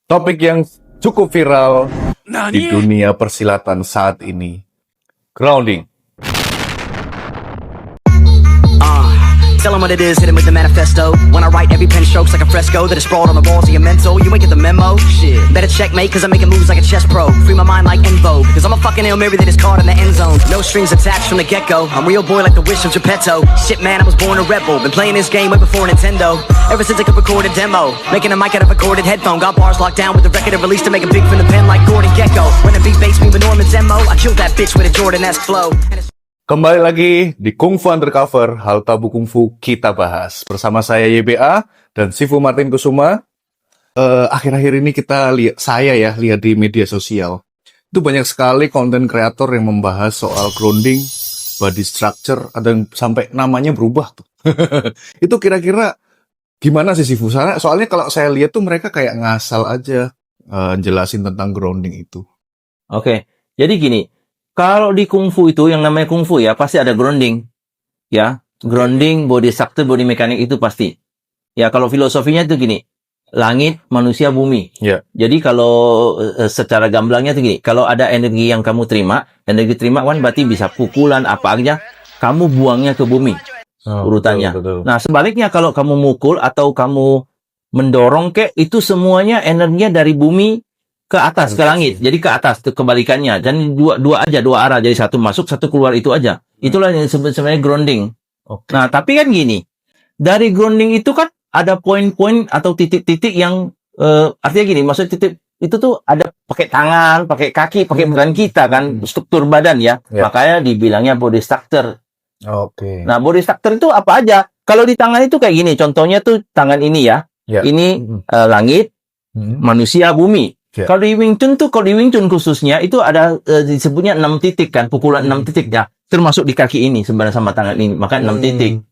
Topik yang cukup viral di dunia persilatan saat ini, grounding. Tell them what it is, hit him with the manifesto. When I write, every pen strokes like a fresco that is sprawled on the walls of your mental. You ain't get the memo? Shit. Better checkmate, cause I'm making moves like a chess pro. Free my mind like Envo, cause I'm a fucking Hail Mary that is caught in the end zone. No strings attached from the get-go. I'm real boy like the wish of Geppetto. Shit, man, I was born a rebel. Been playing this game way before Nintendo. Ever since I could record a demo. Making a mic out of a corded headphone. Got bars locked down with the record I released to make it big from the pen like Gordon Gekko. When the beat bass me with Norman Demo, I killed that bitch with a Jordan-esque flow. Kembali lagi di Kung Fu Undercover, hal tabu Kung Fu kita bahas. Bersama saya YBA dan Sifu Martin Kusuma. Akhir-akhir ini saya lihat di media sosial. Itu banyak sekali konten kreator yang membahas soal grounding, body structure, ada yang sampai namanya berubah tuh. Itu kira-kira gimana sih Sifu? Soalnya kalau saya lihat tuh mereka kayak ngasal aja jelasin tentang grounding itu. Oke, jadi gini. Kalau di kungfu itu, yang namanya kungfu ya, pasti ada grounding. Ya, grounding, body structure, body mechanic itu pasti. Ya, kalau filosofinya itu gini. Langit, manusia, bumi. Yeah. Jadi kalau secara gamblangnya itu gini. Kalau ada energi yang kamu terima, energi terima kan berarti bisa pukulan, apa aja. Kamu buangnya ke bumi. Urutannya. Betul. Nah, sebaliknya kalau kamu mukul atau kamu mendorong itu semuanya energinya dari bumi ke atas, ke langit. Jadi ke atas, kebalikannya. Dan dua arah. Jadi satu masuk, satu keluar, itu aja. Itulah yang sebenarnya grounding. Okay. Nah, tapi kan gini. Dari grounding itu kan ada poin-poin atau titik-titik yang artinya gini, maksud titik itu tuh ada pakai tangan, pakai kaki, pakai badan kita kan, struktur badan ya. Makanya dibilangnya body structure. Oke. Nah, body structure itu apa aja? Kalau di tangan itu kayak gini. Contohnya tuh tangan ini ya. Ini langit, manusia, bumi. Kalau di Wing Chun khususnya itu ada disebutnya 6 titik kan, pukulan 6 titik ya, termasuk di kaki ini sebenarnya sama tangan ini, maka 6 titik.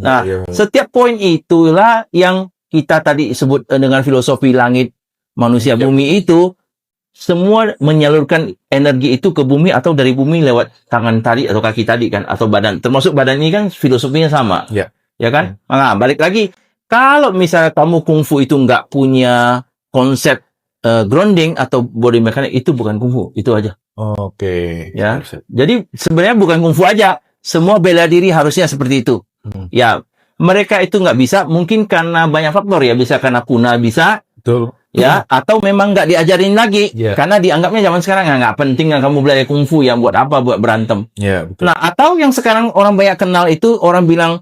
Nah, setiap poin itulah yang kita tadi sebut dengan filosofi langit, manusia, bumi itu semua menyalurkan energi itu ke bumi atau dari bumi lewat tangan tadi atau kaki tadi kan, atau badan. Termasuk badan ini kan filosofinya sama. Ya kan? Nah, balik lagi, kalau misalnya kamu kungfu itu nggak punya konsep grounding atau body mechanic, itu bukan kungfu, itu aja. Oke. Ya. Jadi sebenarnya bukan kungfu aja, semua bela diri harusnya seperti itu. Ya, mereka itu nggak bisa, mungkin karena banyak faktor ya, bisa karena punah, bisa. Betul. Ya, atau memang nggak diajarin lagi, karena dianggapnya zaman sekarang nggak penting kamu belajar kungfu, yang buat apa, buat berantem. Betul. Nah, atau yang sekarang orang banyak kenal itu orang bilang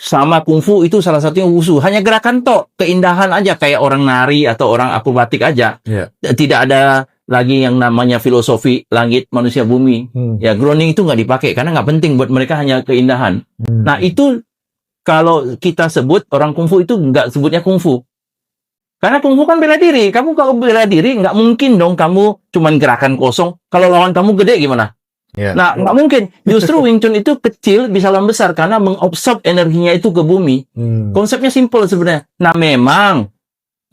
sama kungfu itu salah satunya wushu. Hanya gerakan keindahan aja kayak orang nari atau orang akrobatik aja. Tidak ada lagi yang namanya filosofi langit, manusia, bumi. Ya, grounding itu nggak dipakai karena nggak penting buat mereka, hanya keindahan. Nah, itu kalau kita sebut orang kungfu itu nggak sebutnya kungfu. Karena kungfu kan bela diri. Kamu kalau bela diri nggak mungkin dong kamu cuman gerakan kosong. Kalau lawan kamu gede gimana? Nah, nggak mungkin. Justru Wing Chun itu kecil bisa lawan besar karena mengabsorb energinya itu ke bumi. Konsepnya simple sebenarnya. Nah, memang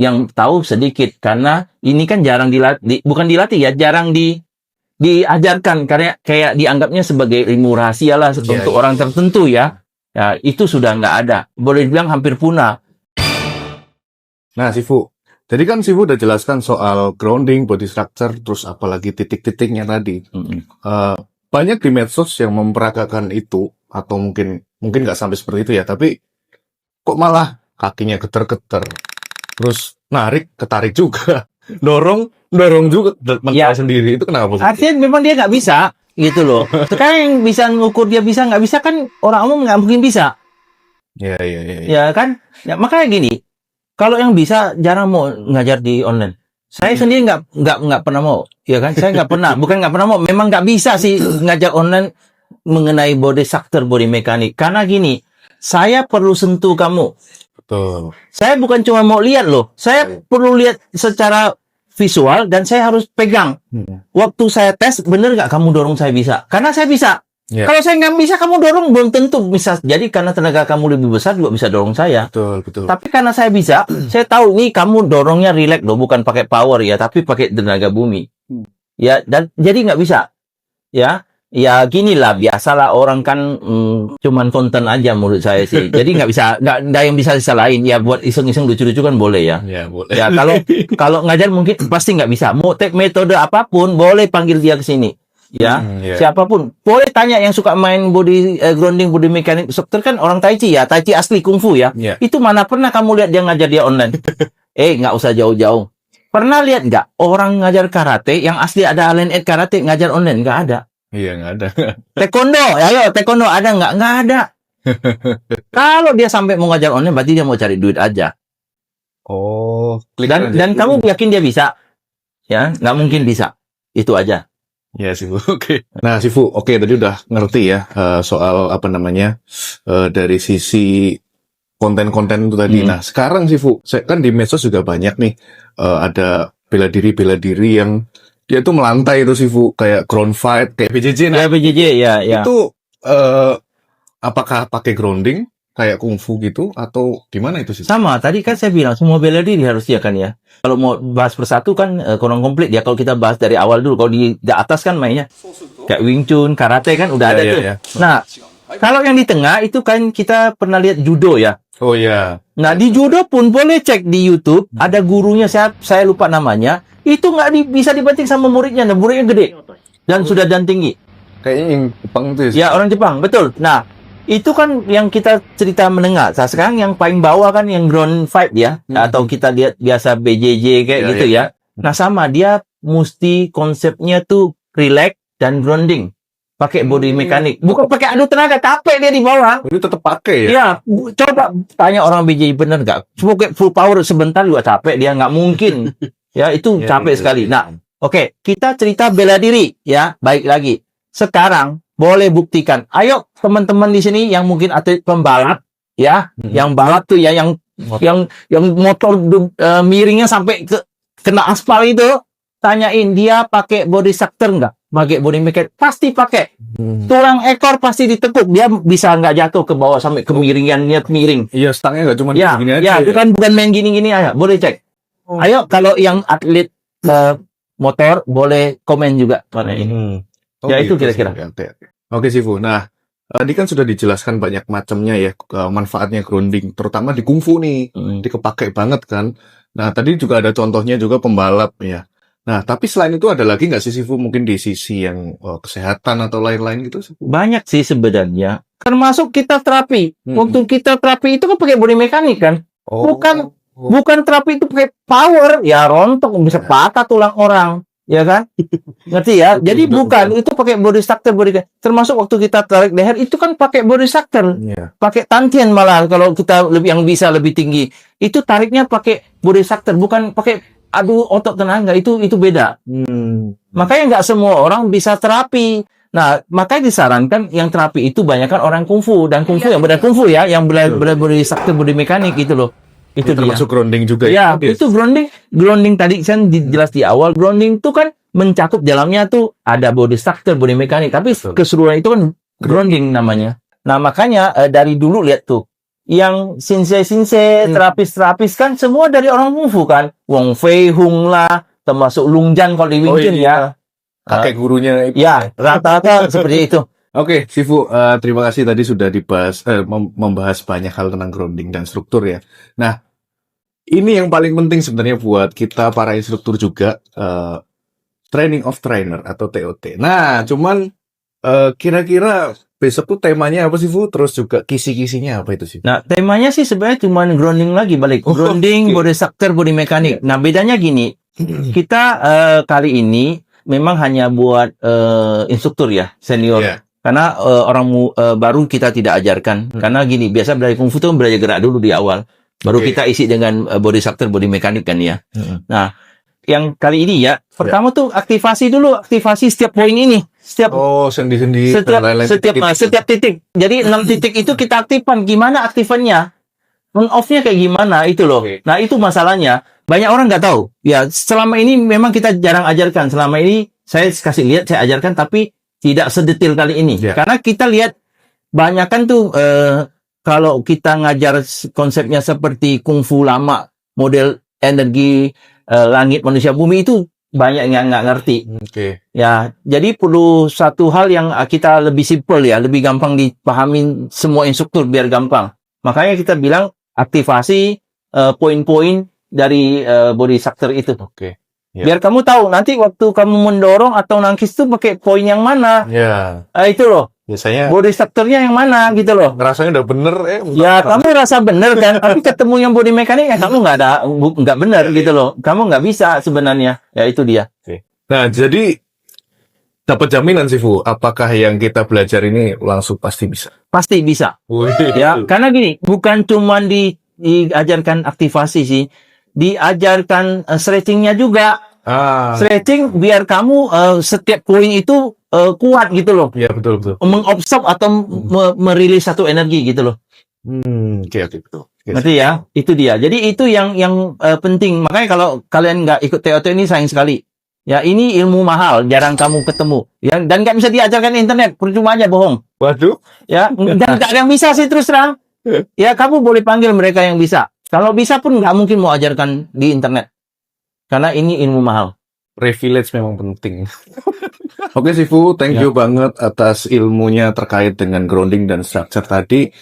yang tahu sedikit karena ini kan jarang dilatih, bukan dilatih ya, jarang diajarkan karena kayak dianggapnya sebagai ilmu rahasia lah untuk orang tertentu ya. Ya, itu sudah nggak ada. Boleh dibilang hampir punah. Nah, Sifu. Jadi kan Sifu udah jelaskan soal grounding, body structure, terus apalagi titik-titiknya tadi. Banyak di medsos yang memperagakan itu, atau mungkin nggak sampai seperti itu ya, tapi kok malah kakinya geter-geter, terus ketarik juga, dorong juga, mental sendiri, itu kenapa? Artinya memang dia nggak bisa, gitu loh. Sekarang yang bisa mengukur dia bisa nggak bisa kan orang umum nggak mungkin bisa. Ya kan? Ya, makanya gini. Kalau yang bisa jarang mau ngajar di online. Saya sendiri nggak pernah mau, ya kan? Saya nggak pernah, bukan nggak pernah mau, memang nggak bisa sih ngajar online mengenai body structure, body mechanic. Karena gini, saya perlu sentuh kamu. Betul. Saya bukan cuma mau lihat loh, saya perlu lihat secara visual dan saya harus pegang. Waktu saya tes, bener nggak kamu dorong saya bisa? Karena saya bisa. Kalau saya nggak bisa, kamu dorong belum tentu bisa. Jadi karena tenaga kamu lebih besar juga bisa dorong saya. Betul. Tapi karena saya bisa, saya tahu nih kamu dorongnya relax loh, bukan pakai power ya, tapi pakai tenaga bumi. Ya, dan jadi nggak bisa. Ya, Ya gini lah, biasalah orang kan cuman konten aja menurut saya sih. Jadi nggak ada yang bisa disalahin. Ya buat iseng-iseng lucu-lucu kan boleh ya. Ya, boleh. Ya kalau ngajar mungkin pasti nggak bisa. Mau metode apapun boleh panggil dia ke sini. Ya, ya. siapapun boleh tanya yang suka main body grounding, body mechanic instructor kan orang Tai Chi ya, Tai Chi asli kungfu ya. Ya. Itu mana pernah kamu lihat dia ngajar dia online? Nggak usah jauh-jauh. Pernah lihat nggak orang ngajar karate yang asli ada Line Ed karate ngajar online? Nggak ada. Iya, nggak ada. Taekwondo, ayo taekwondo ada nggak? Nggak ada. Kalau dia sampai mau ngajar online, berarti dia mau cari duit aja. Oh, klik aja. Dan kamu yakin dia bisa? Ya, nggak mungkin bisa. Itu aja. Ya, Sifu. Oke. Nah, Sifu, oke, tadi udah ngerti ya soal apa namanya dari sisi konten-konten itu tadi. Nah, sekarang Sifu, saya kan di medsos juga banyak nih ada bela diri yang dia tuh melantai itu Sifu, kayak ground fight, kayak PJJ. Nah, Ya PJJ ya. itu apakah pakai grounding kayak kungfu gitu atau gimana itu sih? Sama, tadi kan saya bilang semua bela diri harusnya kan ya. Kalau mau bahas persatu kan kurang komplit ya. Kalau kita bahas dari awal dulu, kalau di atas kan mainnya kayak Wing Chun, karate kan udah ada tuh. Nah, kalau yang di tengah itu kan kita pernah lihat judo ya. Oh ya. Nah, di judo pun boleh cek di YouTube, ada gurunya saya lupa namanya. Itu nggak bisa dibanting sama muridnya, dan muridnya gede dan sudah dan tinggi. Kayaknya yang Jepang tuh. Ya, orang Jepang, betul. Nah, itu kan yang kita cerita menengah. Nah, sekarang yang paling bawah kan yang ground fight ya, atau kita lihat biasa BJJ kayak gitu ya. Nah, sama dia mesti konsepnya tuh relax dan grounding. Pakai body mekanik, bukan pakai adu tenaga, capek dia di bawah. Itu tetap pakai ya? Ya, coba tanya orang BJJ bener nggak? Semoga full power sebentar juga capek dia, nggak mungkin. Ya, itu capek sekali. Nah, oke, kita cerita bela diri ya, baik lagi. Sekarang boleh buktikan. Ayo teman-teman di sini yang mungkin atlet pembalap ya, yang balap tuh ya, yang motor miringnya sampai kena aspal itu, tanyain dia pakai body structure nggak? Pakai body mechanic pasti pakai. Tulang ekor pasti ditekuk, dia bisa nggak jatuh ke bawah sampai kemiringan niat miring. Iya, stangnya nggak cuma Ya, gini aja. ya, itu kan bukan main gini-gini aja. Boleh cek. Ayo kalau yang atlet motor boleh komen juga pada ini. Ya, itu kira-kira. Oke, Sifu. Nah, tadi kan sudah dijelaskan banyak macamnya ya, manfaatnya grounding, terutama di kungfu nih. Dikepake banget kan. Nah, tadi juga ada contohnya juga pembalap ya. Nah, tapi selain itu ada lagi nggak sih Sifu mungkin di sisi yang kesehatan atau lain-lain gitu? Sifu? Banyak sih sebenarnya. Termasuk kita terapi. Untuk kita terapi itu kan pakai body mekanik kan. Bukan terapi itu pakai power. Ya rontok, bisa patah tulang orang. Ya kan? Ngerti ya? Jadi bukan, itu pakai body structure, termasuk waktu kita tarik leher, itu kan pakai body structure. Pakai tantien malah, kalau kita yang bisa lebih tinggi. Itu tariknya pakai body structure, bukan pakai adu otot tenaga, itu beda. Makanya nggak semua orang bisa terapi. Nah, makanya disarankan yang terapi itu banyak kan orang kungfu, dan kungfu yang benar kungfu ya, yang benar body structure, body mekanik gitu loh. Itu termasuk grounding juga ya. Itu grounding tadi kan jelas di awal, grounding itu kan mencakup dalamnya tuh ada body structure, body mekanik, tapi keseluruhan itu kan grounding namanya. Nah, makanya dari dulu lihat tuh yang sensei terapis kan semua dari orang kungfu kan. Wong Fei Hung lah, termasuk Lung Jan kalau di Wing Chun ya. Kakek gurunya. Ya, rata-rata seperti itu. Oke, Sifu, terima kasih tadi sudah dibahas membahas banyak hal tentang grounding dan struktur ya. Nah, ini yang paling penting sebenarnya buat kita para instruktur juga, training of trainer atau TOT. Nah, cuman kira-kira besok tuh temanya apa sih, Fu? Terus juga kisi-kisinya apa itu sih? Nah, temanya sih sebenarnya cuma grounding lagi balik. Grounding, body structure, body mekanik. Nah, bedanya gini. Kita kali ini memang hanya buat instruktur ya, senior. Karena orang baru kita tidak ajarkan. Karena gini, biasa belajar kungfu itu belajar gerak dulu di awal. Baru kita isi dengan body structure, body mekanik kan ya. Nah, yang kali ini ya, pertama tuh aktivasi setiap poin ini. Sendi-sendi. Setiap titik. Jadi 6 titik itu kita aktifkan. Gimana aktifannya? On-off-nya kayak gimana? Itu loh. Nah, itu masalahnya. Banyak orang nggak tahu. Ya, selama ini memang kita jarang ajarkan. Selama ini saya kasih lihat, saya ajarkan, tapi tidak sedetail kali ini. Karena kita lihat, banyak kan tuh, kalau kita ngajar konsepnya seperti kungfu lama, model energi langit manusia bumi itu banyak yang nggak ngerti. Oke. Ya, jadi perlu satu hal yang kita lebih simple ya, lebih gampang dipahami semua instruktur biar gampang. Makanya kita bilang aktivasi poin-poin dari body structure itu. Oke. Ya. Biar kamu tahu nanti waktu kamu mendorong atau nangkis tuh pakai poin yang mana. Ya. Itu loh, Biasanya body structure-nya yang mana gitu loh. ngerasanya udah bener, Ya, kamu rasa bener kan, tapi ketemu yang body mekanik ya kamu nggak bener gitu loh. Kamu nggak bisa sebenarnya. Ya itu dia. Nah, jadi dapat jaminan sih, Fu, apakah yang kita belajar ini langsung pasti bisa? Pasti bisa. Ya, karena gini, bukan cuma diajarkan aktivasi sih, diajarkan stretchingnya juga. Stretching biar kamu setiap poin itu kuat gitu loh. Iya, betul. Mengabsorb atau merilis satu energi gitu loh. Oke, betul. Ngerti ya? Itu dia. Jadi itu yang penting. Makanya kalau kalian nggak ikut TOT ini sayang sekali. Ya, ini ilmu mahal, jarang kamu ketemu. Ya, dan nggak bisa diajarkan di internet, percuma aja bohong. Waduh. Ya, dan nggak ada yang bisa sih terus terang. Ya, kamu boleh panggil mereka yang bisa. Kalau bisa pun nggak mungkin mau ajarkan di internet. Karena ini ilmu mahal. Privilege memang penting. Oke, Sifu, thank you banget atas ilmunya terkait dengan grounding dan structure tadi.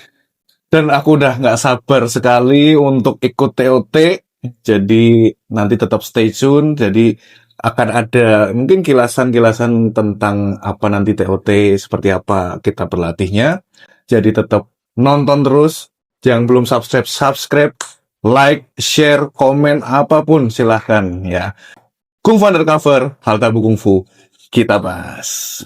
Dan aku udah nggak sabar sekali untuk ikut TOT. Jadi nanti tetap stay tune. Jadi akan ada mungkin kilasan-kilasan tentang apa nanti TOT, seperti apa kita berlatihnya. Jadi tetap nonton terus. Yang belum subscribe, like, share, komen, apapun silahkan ya. Kung Fu Undercover, Hal Tabu Kung Fu, kita bahas.